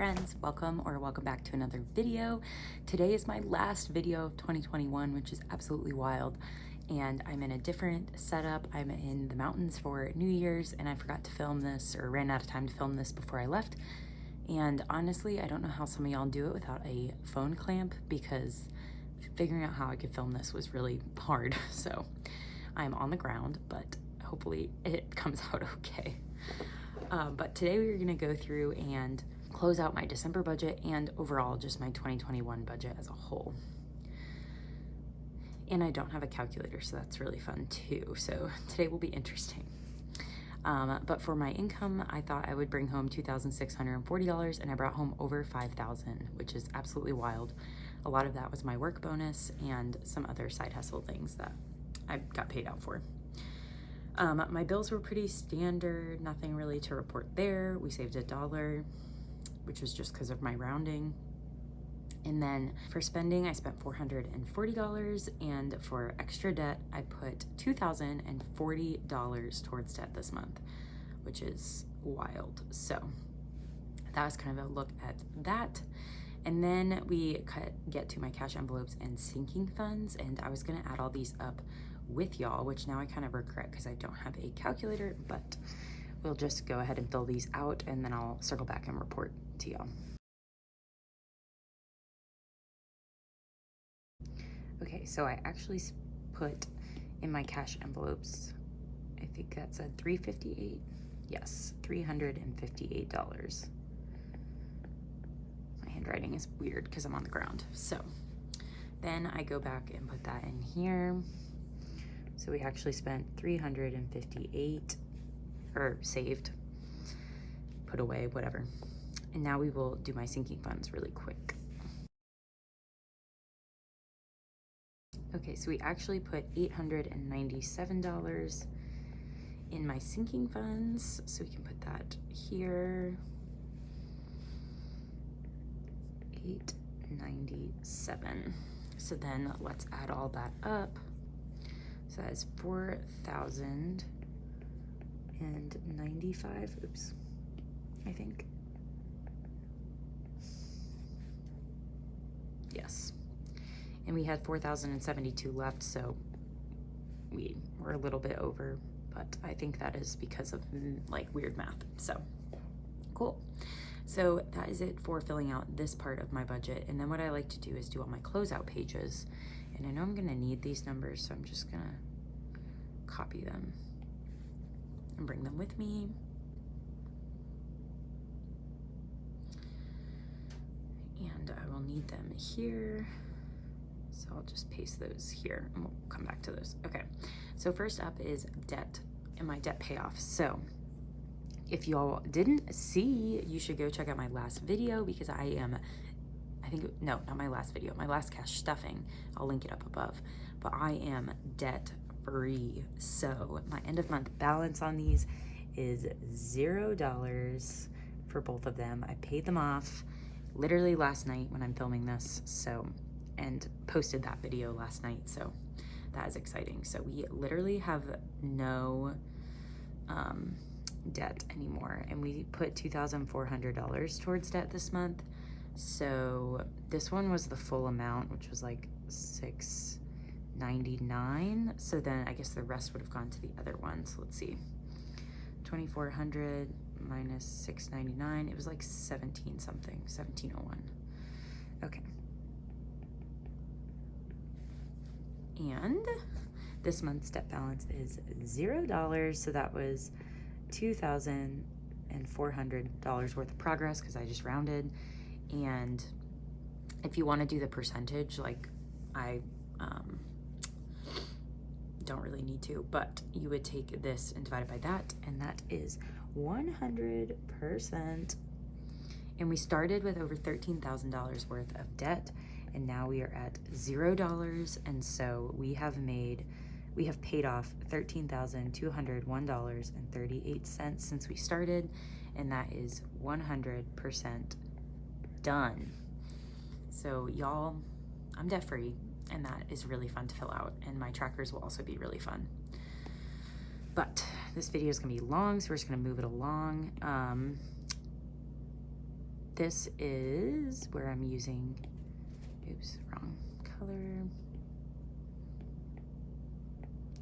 friends, welcome back to another video. Today is my last video of 2021, which is absolutely wild, and I'm in a different setup. I'm in the mountains for New Year's, and I forgot to film this, or ran out of time to film this before I left. And honestly, I don't know how some of y'all do it without a phone clamp, because figuring out how I could film this was really hard. So I'm on the ground, but hopefully it comes out okay. But today we're gonna go through and close out my December budget and overall just my 2021 budget as a whole. And I don't have a calculator, so that's really fun too. So today will be interesting. But for my income, I thought I would bring home $2,640, and I brought home over $5,000, which is absolutely wild. A lot of that was my work bonus and some other side hustle things that I got paid out for. My bills were pretty standard, nothing really to report there. We saved $1, which was just because of my rounding. And then for spending, I spent $440, and for extra debt, I put $2,040 towards debt this month, which is wild. So that was kind of a look at that. And then we get to my cash envelopes and sinking funds, and I was gonna add all these up with y'all, which now I kind of regret because I don't have a calculator, but we'll just go ahead and fill these out, and then I'll circle back and report to y'all. Okay, so I actually put in my cash envelopes, I think that's a $358. Yes, $358. My handwriting is weird because I'm on the ground. So then I go back and put that in here. So we actually spent $358, or saved, put away, whatever. And now we will do my sinking funds really quick. Okay, so we actually put $897 in my sinking funds. So we can put that here. $897. So then let's add all that up. So that is $4,095, oops, I think. Yes. And we had 4,072 left, so we were a little bit over, but I think that is because of like weird math. So cool. So that is it for filling out this part of my budget. And then what I like to do is do all my closeout pages. And I know I'm gonna need these numbers, so I'm just gonna copy them and bring them with me. And I will need them here. So I'll just paste those here and we'll come back to those. Okay, so first up is debt and my debt payoff. So if y'all didn't see, you should go check out my last video, because no, not my last video, my last cash stuffing. I'll link it up above, but I am debt free. So my end of month balance on these is $0 for both of them. I paid them off literally last night when I'm filming this, so, and posted that video last night, so that is exciting. So we literally have no debt anymore, and we put $2,400 towards debt this month. So this one was the full amount, which was like $699. So then I guess the rest would have gone to the other one. So let's see, 2,400 minus 699. It was like 17 something, 1701. Okay. And this month's debt balance is $0. So that was $2,400 worth of progress, because I just rounded. And if you want to do the percentage, like I don't really need to, but you would take this and divide it by that, and that is 100%. And we started with over $13,000 worth of debt, and now we are at $0. And so we have paid off $13,201.38 since we started, and that is 100% done. So y'all, I'm debt free, and that is really fun to fill out, and my trackers will also be really fun. But this video is gonna be long, so we're just gonna move it along. this is where I'm using, oops, wrong color.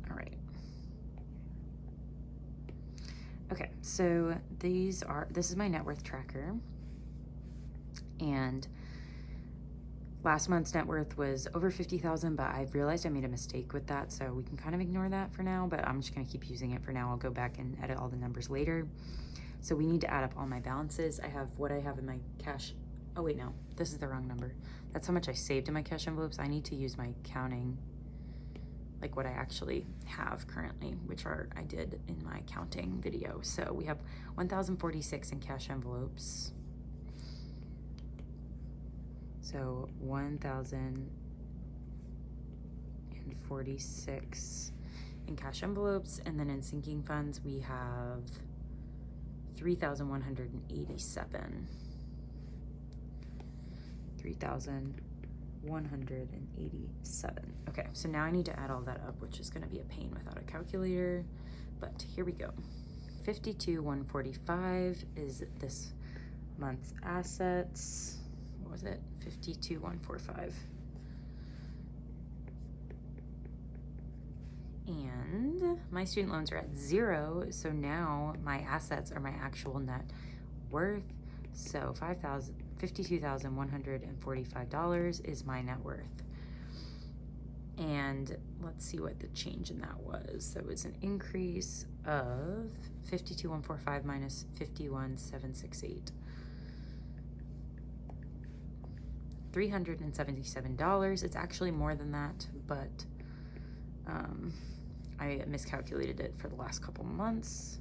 All right. Okay, so this is my net worth tracker. And last month's net worth was over 50,000, but I've realized I made a mistake with that, so we can kind of ignore that for now, but I'm just gonna keep using it for now. I'll go back and edit all the numbers later. So we need to add up all my balances. I have what I have in my cash. Oh wait, no, this is the wrong number. That's how much I saved in my cash envelopes. I need to use my counting, like what I actually have currently, which I did in my counting video. So we have 1,046 in cash envelopes. So 1,046 in cash envelopes, and then in sinking funds we have 3,187. 3,187. Okay, so now I need to add all that up, which is going to be a pain without a calculator, but here we go. 52,145 is this month's assets. What was it? 52,145. And my student loans are at 0, so now my assets are my actual net worth. So $52,145 is my net worth. And let's see what the change in that was. That was an increase of 52,145 minus 51,768. $377. It's actually more than that, but I miscalculated it for the last couple months.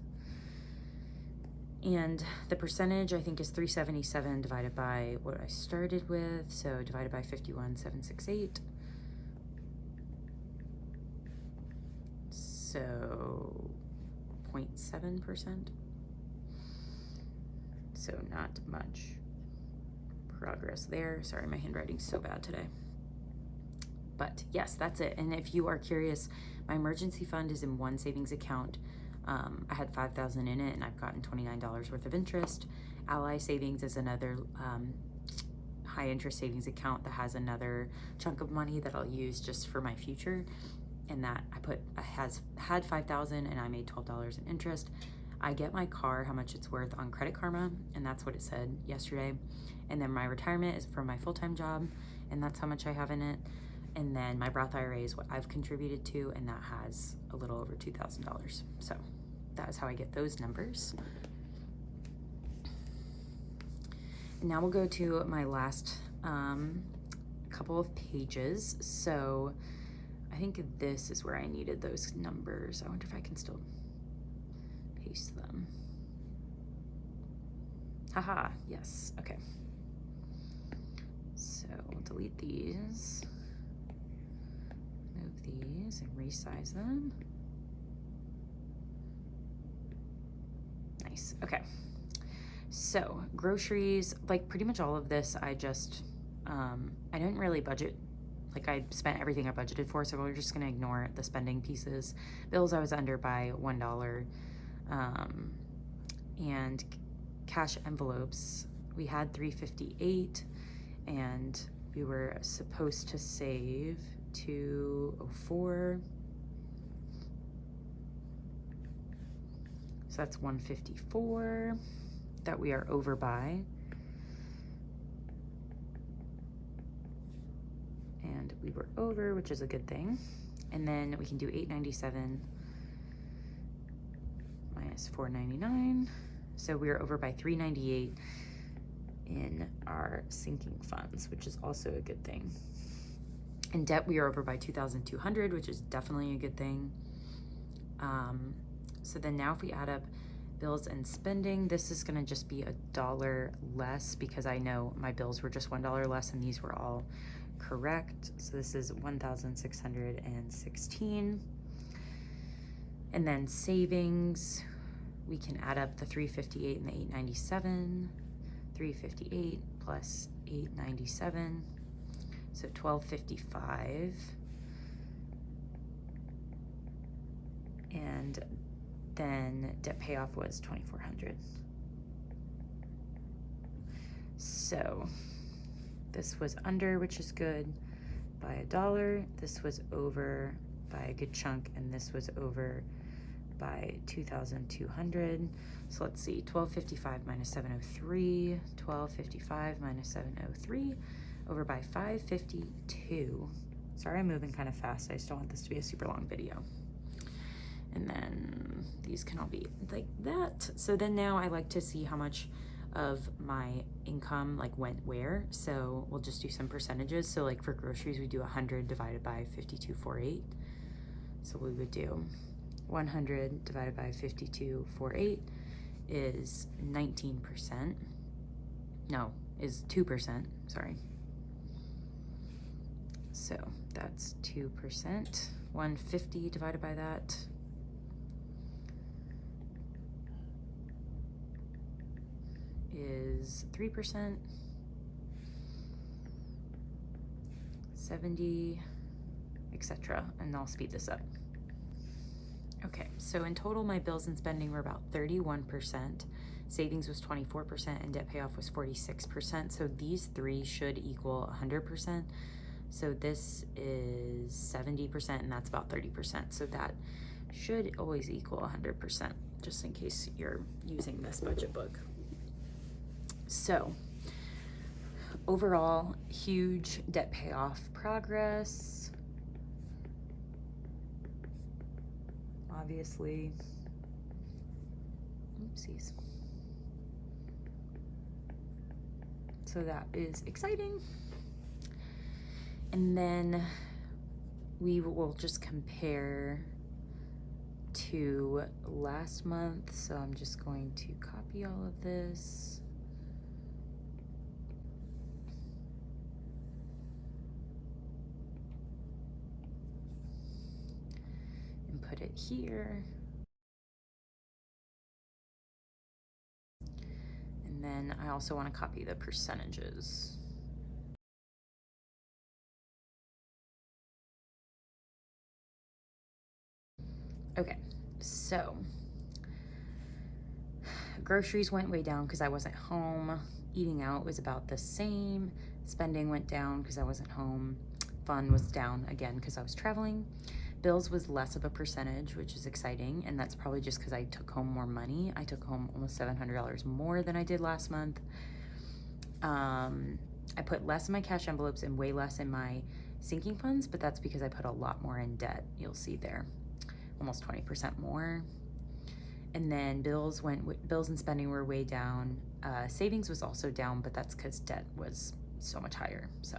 And the percentage I think is 377 divided by what I started with, so divided by 51,768. So 0.7%. So not much progress there. Sorry, my handwriting's so bad today. But yes, that's it. And if you are curious, my emergency fund is in one savings account. I had 5,000 in it, and I've gotten $29 worth of interest. Ally Savings is another high interest savings account that has another chunk of money that I'll use just for my future. And that had 5,000, and I made $12 in interest. I get my car, how much it's worth, on Credit Karma, and that's what it said yesterday. And then my retirement is from my full-time job, and that's how much I have in it. And then my Roth IRA is what I've contributed to, and that has a little over $2,000. So that is how I get those numbers. And now we'll go to my last couple of pages. So I think this is where I needed those numbers. I wonder if I can still paste them. Haha, yes, okay. So we'll delete these. Move these and resize them. Nice, okay. So groceries, like pretty much all of this, I just, I didn't really budget. Like I spent everything I budgeted for, so we're just gonna ignore the spending pieces. Bills, I was under by $1. And cash envelopes, we had 358, and we were supposed to save 204. So that's 154 that we are over by. And we were over, which is a good thing. And then we can do 897 minus 499. So we are over by 398 in our sinking funds, which is also a good thing. In debt, we are over by 2,200, which is definitely a good thing. So then now if we add up bills and spending, this is gonna just be $1 less because I know my bills were just $1 less and these were all correct. So this is 1,616. And then savings, we can add up the 358 and the 897. 358 plus 897, so 1,255. And then debt payoff was 2,400. So this was under, which is good, by $1. This was over by a good chunk, and this was over by 2,200. So let's see, 1255 minus 703, 1255 minus 703, over by 552. Sorry, I'm moving kind of fast. I just don't want this to be a super long video. And then these can all be like that. So then now I like to see how much of my income like went where. So we'll just do some percentages. So like for groceries, we do 100 divided by 5248. So we would do 100 divided by 5248 is 19%. No, is 2%, sorry. So that's 2%. 150 divided by that is 3%. 70, etc. And I'll speed this up. Okay, so in total, my bills and spending were about 31%. Savings was 24%, and debt payoff was 46%. So these three should equal 100%. So this is 70%, and that's about 30%. So that should always equal 100%, just in case you're using this budget book. So overall, huge debt payoff progress. Obviously, oopsies. So that is exciting. And then we will just compare to last month. So I'm just going to copy all of this. And put it here. And then I also want to copy the percentages. Okay, so groceries went way down because I wasn't home. Eating out was about the same. Spending went down because I wasn't home. Fun was down again because I was traveling. Bills was less of a percentage, which is exciting, and that's probably just because I took home more money. I took home almost $700 more than I did last month. I put less in my cash envelopes and way less in my sinking funds, but that's because I put a lot more in debt. You'll see there, almost 20% more. And then bills and spending were way down. Savings was also down, but that's because debt was so much higher. So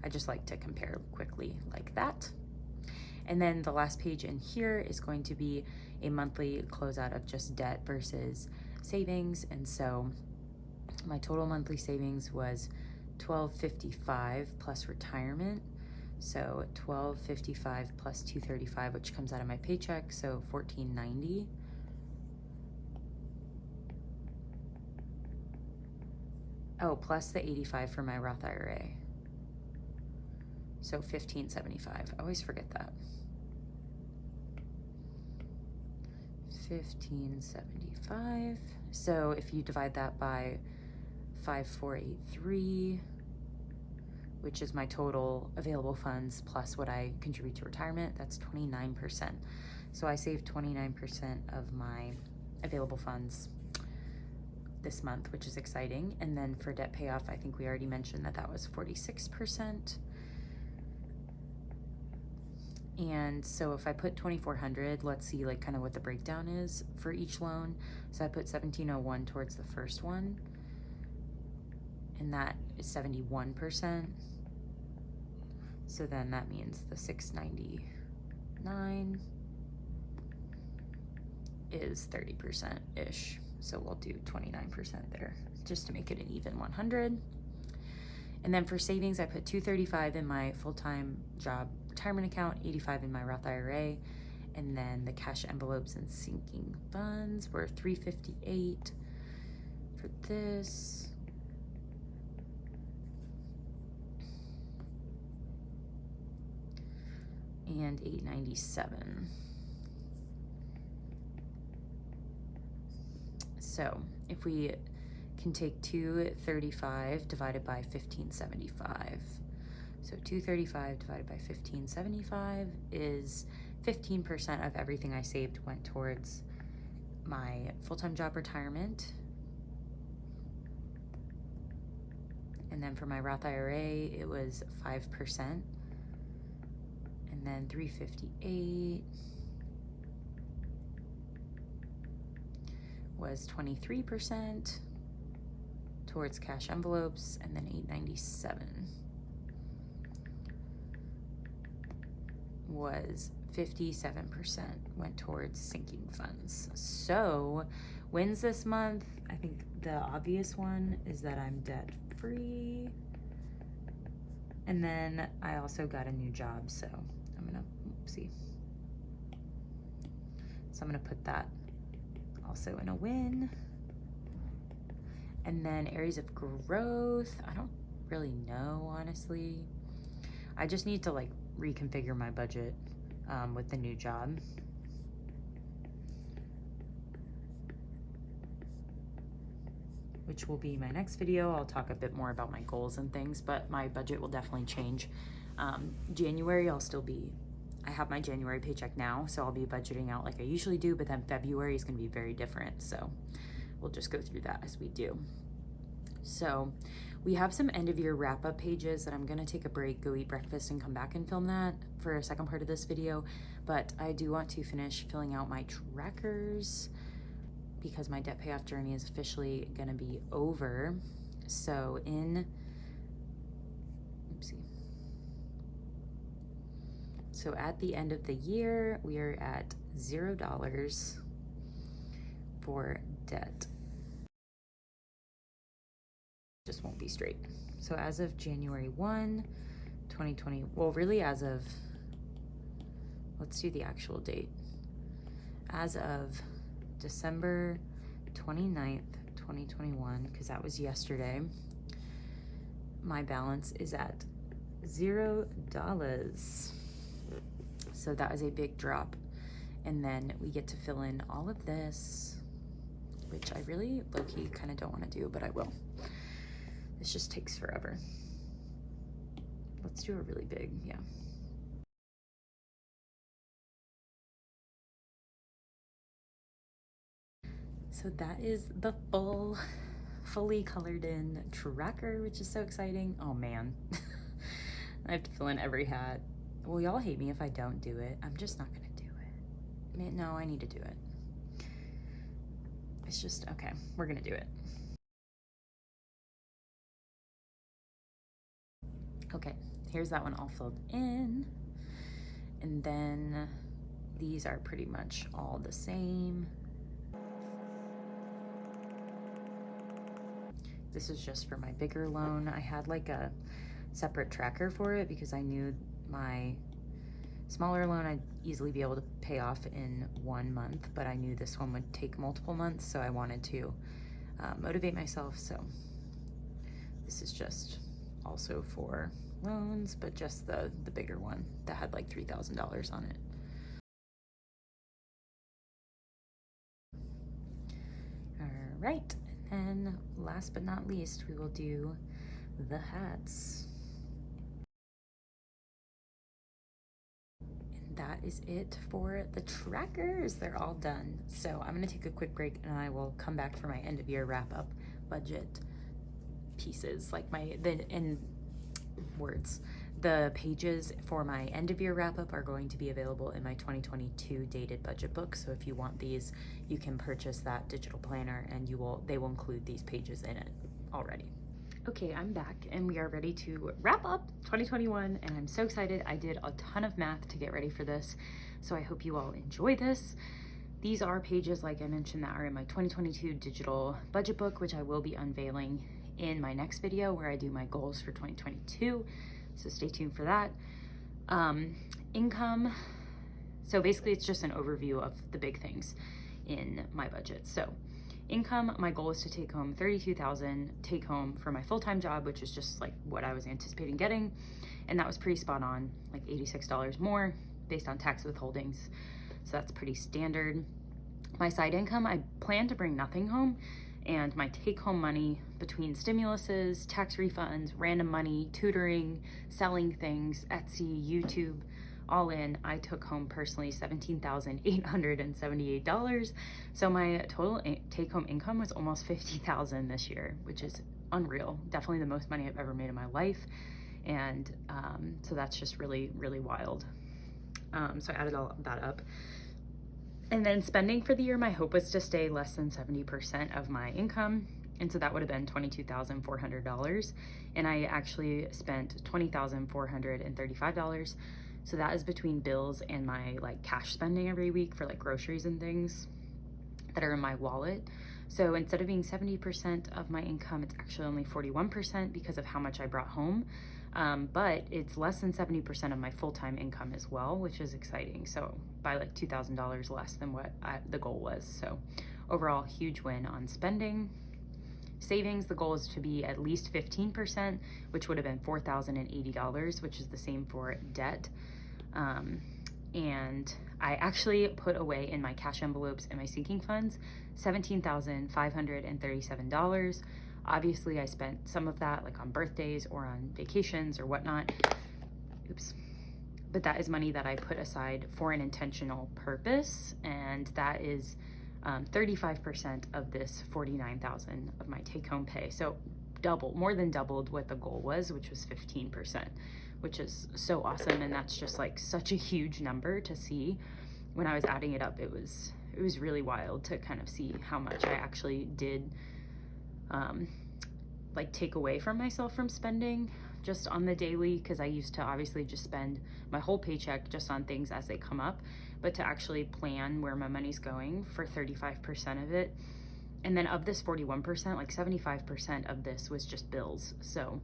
I just like to compare quickly like that. And then the last page in here is going to be a monthly closeout of just debt versus savings. And so my total monthly savings was $1,255 plus retirement. So $1,255 plus $235, which comes out of my paycheck, so $1,490. Oh, plus the $85 for my Roth IRA. So $1,575. I always forget that. $1,575. So if you divide that by 5,483, which is my total available funds plus what I contribute to retirement, that's 29%. So I saved 29% of my available funds this month, which is exciting. And then for debt payoff, I think we already mentioned that that was 46%. And so if I put 2,400, let's see like kind of what the breakdown is for each loan. So I put 1,701 towards the first one, and that is 71%. So then that means the 699 is 30%-ish. So we'll do 29% there just to make it an even 100. And then for savings, I put 235 in my full-time job retirement account, 85 in my Roth IRA, and then the cash envelopes and sinking funds were 358 for this. And 897. So if we can take 235 divided by 1575. So 235 divided by 1575 is 15% of everything I saved went towards my full-time job retirement. And then for my Roth IRA, it was 5%. And then 358 was 23% towards cash envelopes, and then 897 was 57% went towards sinking funds. So wins this month, I think the obvious one is that I'm debt free. And then I also got a new job, so I'm gonna, oopsie. So I'm gonna put that also in a win. And then areas of growth, I don't really know, honestly. I just need to like reconfigure my budget with the new job. Which will be my next video. I'll talk a bit more about my goals and things, but my budget will definitely change. January, I have my January paycheck now, so I'll be budgeting out like I usually do, but then February is gonna be very different. So we'll just go through that as we do. So we have some end of year wrap up pages that I'm gonna take a break, go eat breakfast, and come back and film that for a second part of this video. But I do want to finish filling out my trackers because my debt payoff journey is officially gonna be over. So So at the end of the year, we are at $0 for debt. Just won't be straight. So as of January 1, 2020, well, really as of, let's do the actual date. As of December 29th, 2021, because that was yesterday, my balance is at $0. So that is a big drop. And then we get to fill in all of this, which I really low-key kind of don't want to do, but I will. This just takes forever. Let's do a really big, yeah. So that is the fully colored in tracker, which is so exciting. Oh man, I have to fill in every hat. Well, y'all hate me if I don't do it. I'm just not gonna do it. Man, no, I need to do it. It's just, okay, we're gonna do it. Okay, here's that one all filled in. And then these are pretty much all the same. This is just for my bigger loan. I had like a separate tracker for it because I knew my smaller loan I'd easily be able to pay off in 1 month, but I knew this one would take multiple months, so I wanted to motivate myself. So this is just also for loans, but just the bigger one that had like $3,000 on it. All right, and then last but not least, we will do the hats. And that is it for the trackers. They're all done. So I'm gonna take a quick break and I will come back for my end of year wrap up budget pieces, like the pages for my end of year wrap up are going to be available in my 2022 dated budget book. So if you want these, you can purchase that digital planner and they will include these pages in it already. Okay, I'm back and we are ready to wrap up 2021 and I'm so excited. I did a ton of math to get ready for this, so I hope you all enjoy this. These are pages, like I mentioned, that are in my 2022 digital budget book, which I will be unveiling in my next video where I do my goals for 2022. So stay tuned for that. Income. So basically it's just an overview of the big things in my budget. So income, my goal is to take home $32,000 take home for my full-time job, which is just like what I was anticipating getting. And that was pretty spot on, like $86 more based on tax withholdings. So that's pretty standard. My side income, I plan to bring nothing home And my take-home money between stimuluses, tax refunds, random money, tutoring, selling things, Etsy, YouTube, all in, I took home personally $17,878. So my total take-home income was almost $50,000 this year, which is unreal. Definitely the most money I've ever made in my life. And so that's just really, really wild. So I added all that up. And then spending for the year, my hope was to stay less than 70% of my income. And so that would have been $22,400. And I actually spent $20,435. So that is between bills and my like cash spending every week for like groceries and things that are in my wallet. So instead of being 70% of my income, it's actually only 41% because of how much I brought home. But it's less than 70% of my full-time income as well, which is exciting. So by like $2,000 less than what the goal was. So overall, huge win on spending. Savings, the goal is to be at least 15%, which would have been $4,080, which is the same for debt. And I actually put away in my cash envelopes and my sinking funds $17,537. Obviously, I spent some of that like on birthdays or on vacations or whatnot. Oops. But that is money that I put aside for an intentional purpose, and that is 35% of this $49,000 of my take-home pay. So more than doubled what the goal was, which was 15%, which is so awesome. And that's just like such a huge number to see. When I was adding it up, it was really wild to kind of see how much I actually did like take away from myself from spending just on the daily, because I used to obviously just spend my whole paycheck just on things as they come up, but to actually plan where my money's going for 35% of it. And then of this 41%, like 75% of this was just bills. So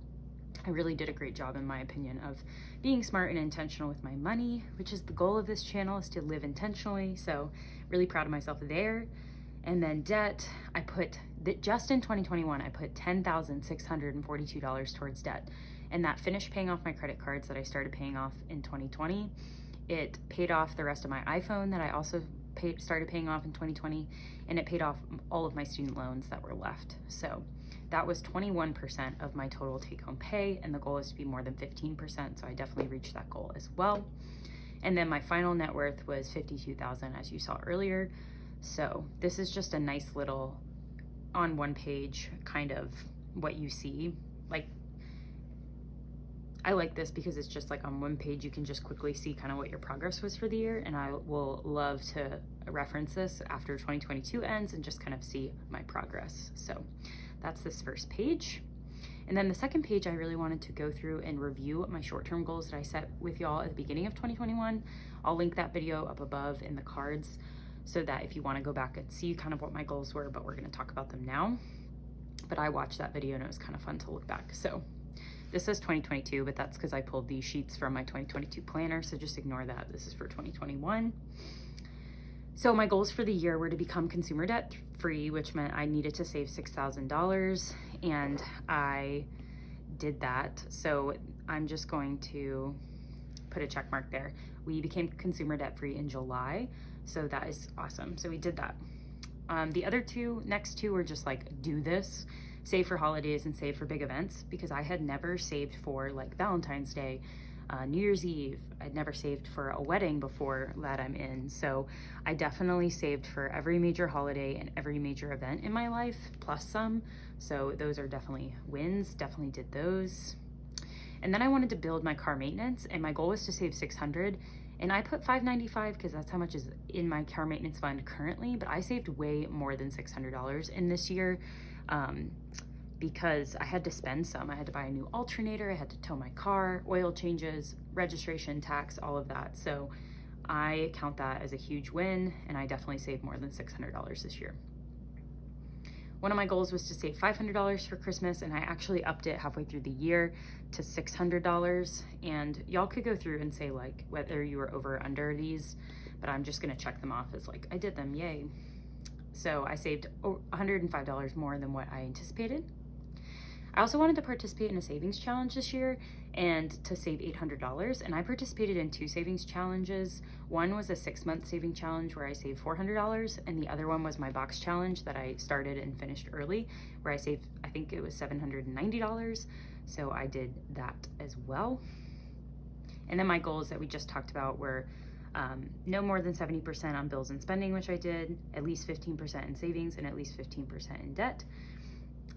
I really did a great job, in my opinion, of being smart and intentional with my money, which is the goal of this channel, is to live intentionally. So really proud of myself there. And then debt, I put just in 2021, I put $10,642 towards debt. And that finished paying off my credit cards that I started paying off in 2020. It paid off the rest of my iPhone that I also started paying off in 2020. And it paid off all of my student loans that were left. So that was 21% of my total take-home pay. And the goal is to be more than 15%. So I definitely reached that goal as well. And then my final net worth was $52,000, as you saw earlier. So this is just a nice little on one page kind of what you see. Like, I like this because it's just like on one page you can just quickly see kind of what your progress was for the year, and I will love to reference this after 2022 ends and just kind of see my progress. So that's this first page. And then the second page, I really wanted to go through and review my short-term goals that I set with y'all at the beginning of 2021. I'll link that video up above in the cards, so that if you want to go back and see kind of what my goals were, but we're going to talk about them now. But I watched that video and it was kind of fun to look back. So this says 2022, but that's because I pulled these sheets from my 2022 planner, so just ignore that. This is for 2021. So my goals for the year were to become consumer debt free, which meant I needed to save $6,000, and I did that. So I'm just going to put a check mark there. We became consumer debt free in July. So that is awesome. So we did that. The other next two were just like, do this, save for holidays and save for big events, because I had never saved for like Valentine's Day, New Year's Eve. I'd never saved for a wedding before that I'm in. So I definitely saved for every major holiday and every major event in my life, plus some. So those are definitely wins, definitely did those. And then I wanted to build my car maintenance, and my goal was to save $600. And I put $595 because that's how much is in my car maintenance fund currently, but I saved way more than $600 in this year because I had to spend some. I had to buy a new alternator, I had to tow my car, oil changes, registration, tax, all of that. So I count that as a huge win, and I definitely saved more than $600 this year. One of my goals was to save $500 for Christmas, and I actually upped it halfway through the year to $600. And y'all could go through and say like whether you were over or under these, but I'm just gonna check them off as like I did them, yay. So I saved $105 more than what I anticipated. I also wanted to participate in a savings challenge this year and to save $800. And I participated in 2 savings challenges. One was a 6-month saving challenge where I saved $400, and the other one was my box challenge that I started and finished early, where I saved, I think it was $790. So I did that as well. And then my goals that we just talked about were no more than 70% on bills and spending, which I did, at least 15% in savings, and at least 15% in debt.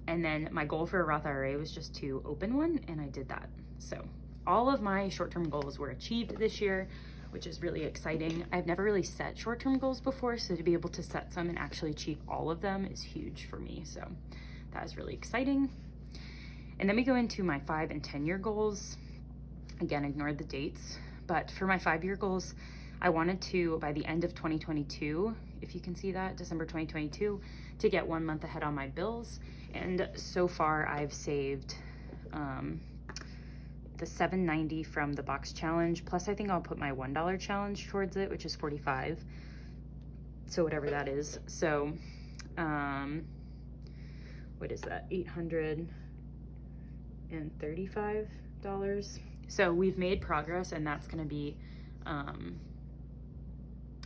And then my goal for a Roth IRA was just to open one, and I did that. So all of my short-term goals were achieved this year, which is really exciting. I've never really set short-term goals before, so to be able to set some and actually achieve all of them is huge for me. So that is really exciting. And then we go into my 5 and 10-year goals. Again, ignore the dates, but for my 5-year goals, I wanted to, by the end of 2022, if you can see that, December 2022, to get 1 month ahead on my bills. And so far I've saved the $790 from the box challenge, plus I think I'll put my $1 challenge towards it, which is $45. So whatever that is. So what is that? $835. So we've made progress, and that's gonna be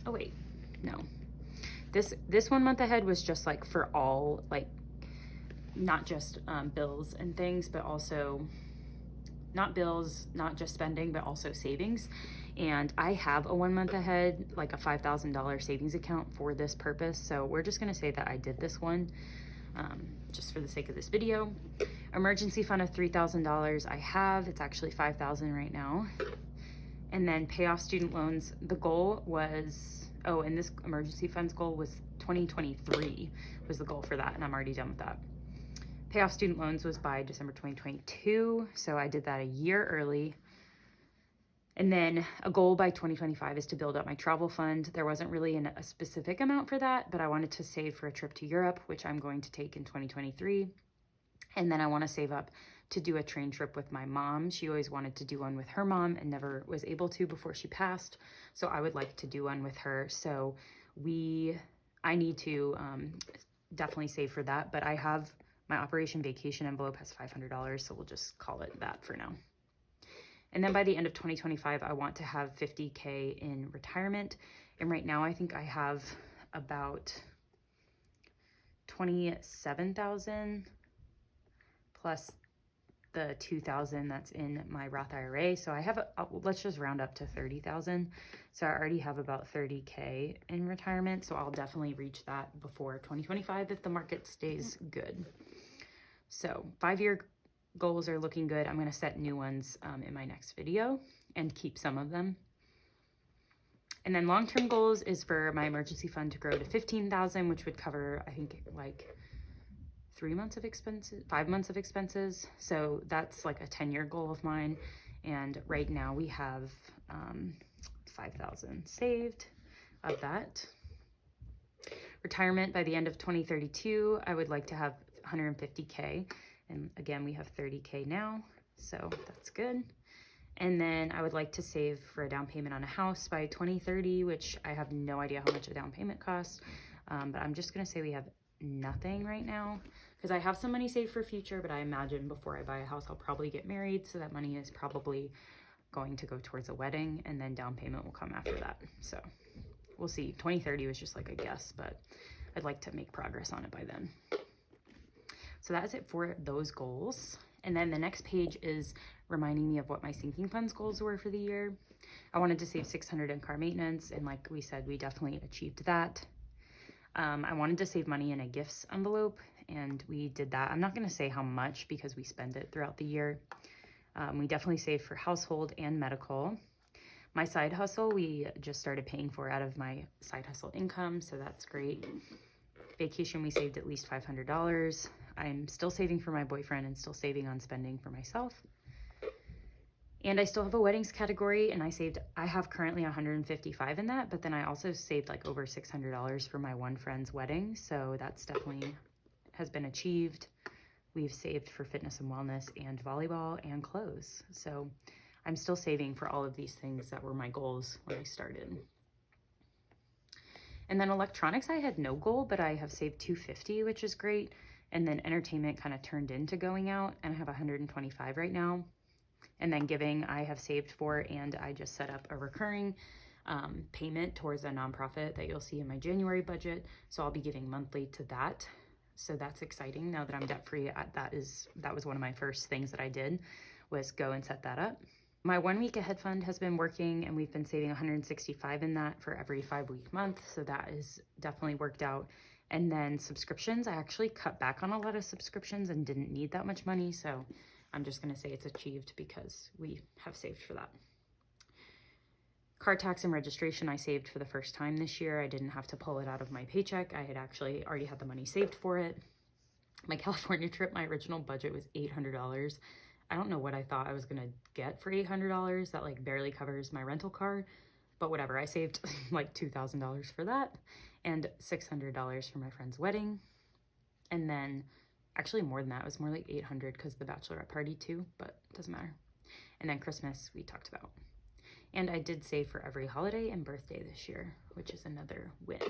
oh wait, no. This 1 month ahead was just like for all, like not just bills and things, but also not bills, not just spending, but also savings. And I have a 1 month ahead, like a $5,000 savings account for this purpose. So we're just gonna say that I did this one just for the sake of this video. Emergency fund of $3,000 I have, it's actually $5,000 right now. And then pay off student loans, the goal was, oh, and this emergency funds goal was 2023 was the goal for that, and I'm already done with that. Pay off student loans was by December 2022, so I did that a year early. And then a goal by 2025 is to build up my travel fund. There wasn't really a specific amount for that, but I wanted to save for a trip to Europe, which I'm going to take in 2023. And then I want to save up to do a train trip with my mom. She always wanted to do one with her mom and never was able to before she passed. So I would like to do one with her. So I need to definitely save for that, but I have my Operation Vacation envelope has $500, so we'll just call it that for now. And then by the end of 2025, I want to have 50K in retirement. And right now I think I have about 27,000 plus the 2,000 that's in my Roth IRA. So I have, let's just round up to 30,000. So I already have about 30K in retirement. So I'll definitely reach that before 2025 if the market stays good. So 5-year goals are looking good. I'm going to set new ones in my next video and keep some of them. And then long-term goals is for my emergency fund to grow to 15,000, which would cover, I think, like 3 months of expenses, 5 months of expenses. So that's like a 10-year goal of mine. And right now we have 5,000 saved of that. Retirement by the end of 2032, I would like to have 150K. And again, we have 30K now, so that's good. And then I would like to save for a down payment on a house by 2030, which I have no idea how much a down payment costs. But I'm just gonna say we have nothing right now because I have some money saved for future, but I imagine before I buy a house, I'll probably get married. So that money is probably going to go towards a wedding, and then down payment will come after that. So we'll see. 2030 was just like a guess, but I'd like to make progress on it by then. So that is it for those goals. And then the next page is reminding me of what my sinking funds goals were for the year. I wanted to save $600 in car maintenance, and like we said, we definitely achieved that. I wanted to save money in a gifts envelope, and we did that. I'm not going to say how much because we spend it throughout the year. We definitely saved for household and medical. My side hustle, we just started paying for out of my side hustle income, so that's great. Vacation, we saved at least $500. I'm still saving for my boyfriend and still saving on spending for myself. And I still have a weddings category, and I have currently 155 in that, but then I also saved like over $600 for my one friend's wedding. So that's definitely has been achieved. We've saved for fitness and wellness and volleyball and clothes. So I'm still saving for all of these things that were my goals when I started. And then electronics, I had no goal, but I have saved $250, which is great. And then entertainment kind of turned into going out, and I have 125 right now. And then giving I have saved for, and I just set up a recurring payment towards a nonprofit that you'll see in my January budget. So I'll be giving monthly to that. So that's exciting now that I'm debt free. That was one of my first things that I did, was go and set that up. My 1 week ahead fund has been working, and we've been saving 165 in that for every 5-week month. So that is definitely worked out. And then subscriptions, I actually cut back on a lot of subscriptions and didn't need that much money. So I'm just gonna say it's achieved because we have saved for that. Car tax and registration, I saved for the first time this year. I didn't have to pull it out of my paycheck. I had actually already had the money saved for it. My California trip, my original budget was $800. I don't know what I thought I was gonna get for $800. That like barely covers my rental car, but whatever. I saved like $2,000 for that and $600 for my friend's wedding. And then actually more than that, it was more like $800 because of the bachelorette party too, but it doesn't matter. And then Christmas we talked about. And I did save for every holiday and birthday this year, which is another win.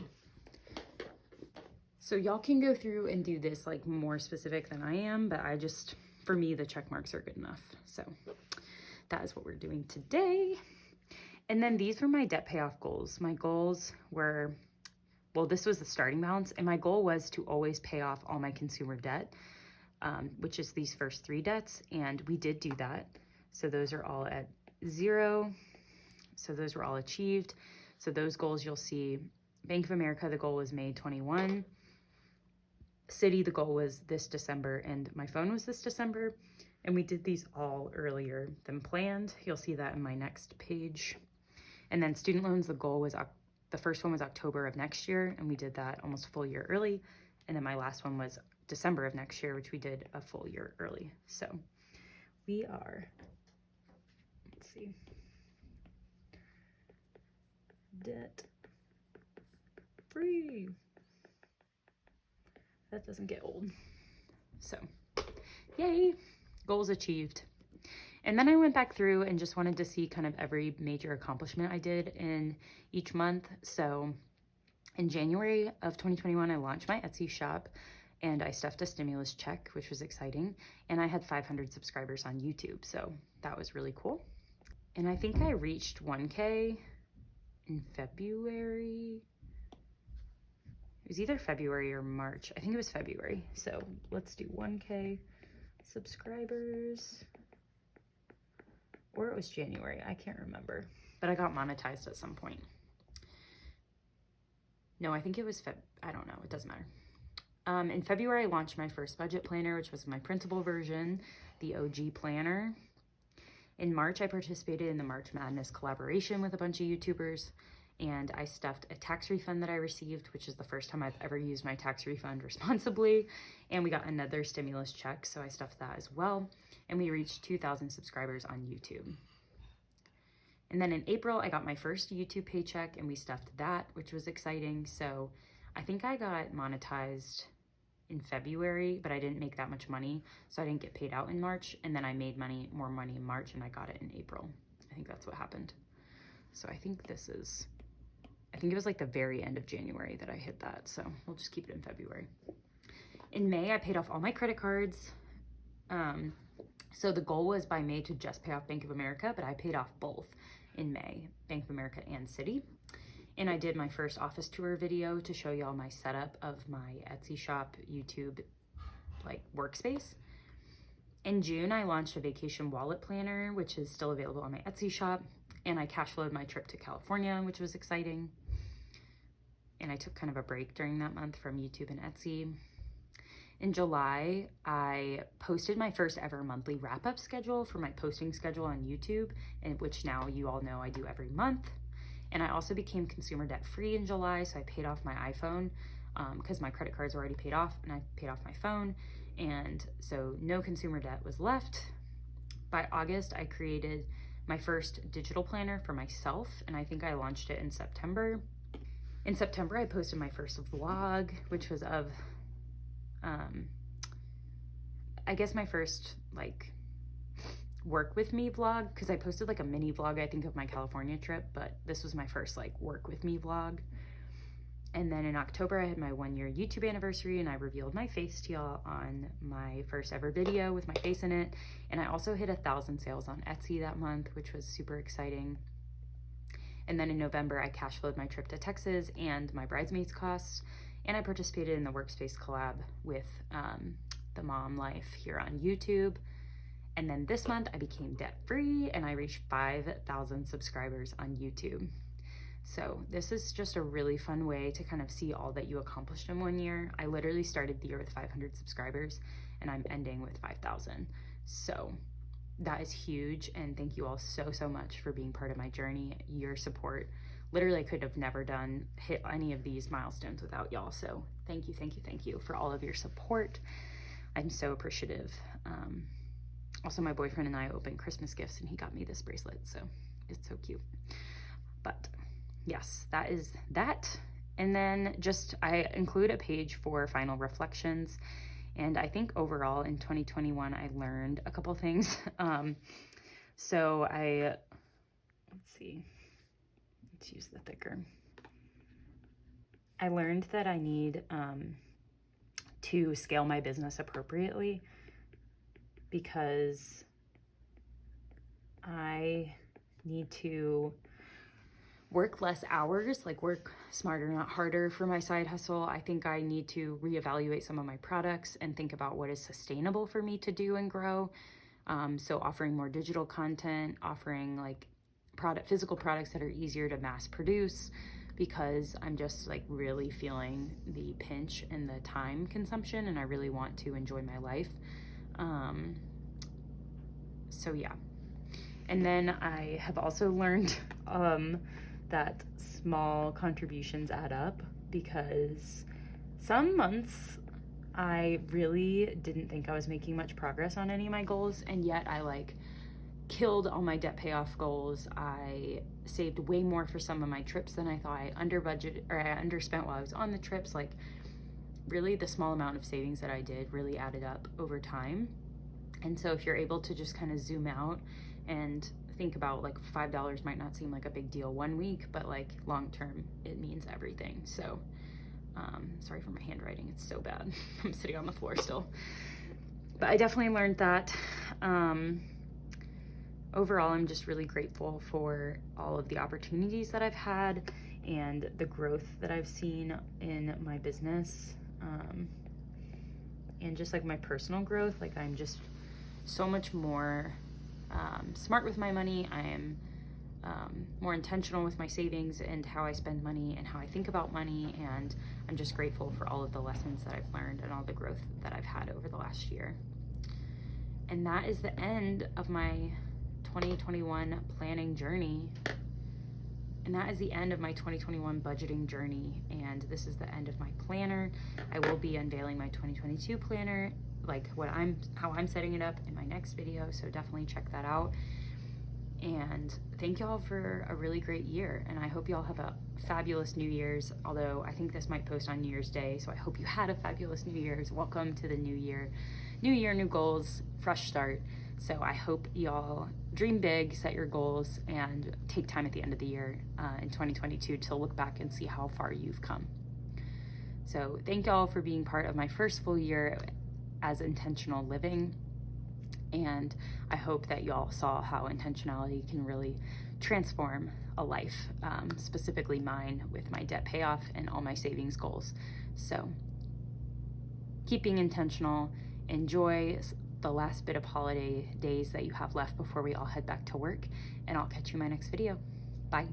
So y'all can go through and do this like more specific than I am, but for me, the check marks are good enough. So that is what we're doing today. And then these were my debt payoff goals. My goals were, well, this was the starting balance, and my goal was to always pay off all my consumer debt, which is these first 3 debts, and we did do that. So those are all at 0. So those were all achieved. So those goals you'll see, Bank of America, the goal was May 21. City, the goal was this December, and my phone was this December. And we did these all earlier than planned. You'll see that in my next page. And then student loans, the goal was, the first one was October of next year, and we did that almost a full year early. And then my last one was December of next year, which we did a full year early. So we are, let's see, debt free. That doesn't get old. So yay, goals achieved. And then I went back through and just wanted to see kind of every major accomplishment I did in each month. So in January of 2021, I launched my Etsy shop, and I stuffed a stimulus check, which was exciting. And I had 500 subscribers on YouTube. So that was really cool. And I think I reached 1K in February. It was either February or March. I think it was February. So let's do 1K subscribers. Or it was January, I can't remember. But I got monetized at some point. No, I think it was I don't know, it doesn't matter. In February, I launched my first budget planner, which was my printable version, the OG planner. In March, I participated in the March Madness collaboration with a bunch of YouTubers, and I stuffed a tax refund that I received, which is the first time I've ever used my tax refund responsibly. And we got another stimulus check, so I stuffed that as well. And we reached 2,000 subscribers on YouTube. And then in April, I got my first YouTube paycheck, and we stuffed that, which was exciting. So I think I got monetized in February, but I didn't make that much money, so I didn't get paid out in March. And then I made more money in March, and I got it in April. I think that's what happened. So I think it was like the very end of January that I hit that, so we'll just keep it in February. In May, I paid off all my credit cards. So the goal was by May to just pay off Bank of America, but I paid off both in May, Bank of America and Citi. And I did my first office tour video to show y'all my setup of my Etsy shop, YouTube, like workspace. In June, I launched a vacation wallet planner, which is still available on my Etsy shop. And I cash flowed my trip to California, which was exciting. And I took kind of a break during that month from YouTube and Etsy. In July, I posted my first ever monthly wrap-up schedule for my posting schedule on YouTube, and which now you all know I do every month. And I also became consumer debt free in July, so I paid off my iPhone because my credit cards were already paid off, and I paid off my phone. And so no consumer debt was left. By August, I created my first digital planner for myself, and I think I launched it in September. In September, I posted my first vlog, which was of, I guess my first like work with me vlog, because I posted like a mini vlog, I think, of my California trip, but this was my first like work with me vlog. And then in October, I had my 1-year YouTube anniversary, and I revealed my face to y'all on my first ever video with my face in it. And I also hit 1,000 sales on Etsy that month, which was super exciting. And then in November, I cash flowed my trip to Texas and my bridesmaids costs, and I participated in the Workspace collab with the Mom Life here on YouTube. And then this month, I became debt-free, and I reached 5,000 subscribers on YouTube. So this is just a really fun way to kind of see all that you accomplished in 1 year. I literally started the year with 500 subscribers, and I'm ending with 5,000. So that is huge, and thank you all so, so much for being part of my journey. Your support, literally I could have never hit any of these milestones without y'all. So thank you, thank you, thank you for all of your support. I'm so appreciative. Also, my boyfriend and I opened Christmas gifts, and he got me this bracelet, so it's so cute. But yes, that is that. And then I include a page for final reflections. And I think overall in 2021, I learned a couple things. Let's use the thicker. I learned that I need to scale my business appropriately, because I need to work less hours, like work smarter, not harder for my side hustle. I think I need to reevaluate some of my products and think about what is sustainable for me to do and grow. So offering more digital content, offering like physical products that are easier to mass produce, because I'm just like really feeling the pinch and the time consumption, and I really want to enjoy my life. So yeah. And then I have also learned that small contributions add up, because some months I really didn't think I was making much progress on any of my goals, and yet I like killed all my debt payoff goals. I saved way more for some of my trips than I thought. I underspent while I was on the trips. Like really the small amount of savings that I did really added up over time. And so if you're able to just kind of zoom out and think about, like, $5 might not seem like a big deal 1 week, but like long term it means everything. So sorry for my handwriting, it's so bad. I'm sitting on the floor still. But I definitely learned that. Overall, I'm just really grateful for all of the opportunities that I've had and the growth that I've seen in my business, and just like my personal growth. Like I'm just so much more smart with my money. I am more intentional with my savings and how I spend money and how I think about money. And I'm just grateful for all of the lessons that I've learned and all the growth that I've had over the last year. And that is the end of my 2021 planning journey. And that is the end of my 2021 budgeting journey. And this is the end of my planner. I will be unveiling my 2022 planner, like how I'm setting it up in my next video. So definitely check that out. And thank y'all for a really great year. And I hope y'all have a fabulous New Year's, although I think this might post on New Year's Day. So I hope you had a fabulous New Year's. Welcome to the new year. New year, new goals, fresh start. So I hope y'all dream big, set your goals, and take time at the end of the year in 2022 to look back and see how far you've come. So thank y'all for being part of my first full year as intentional living. And I hope that y'all saw how intentionality can really transform a life, specifically mine with my debt payoff and all my savings goals. So keep being intentional, enjoy the last bit of holiday days that you have left before we all head back to work, and I'll catch you in my next video. Bye.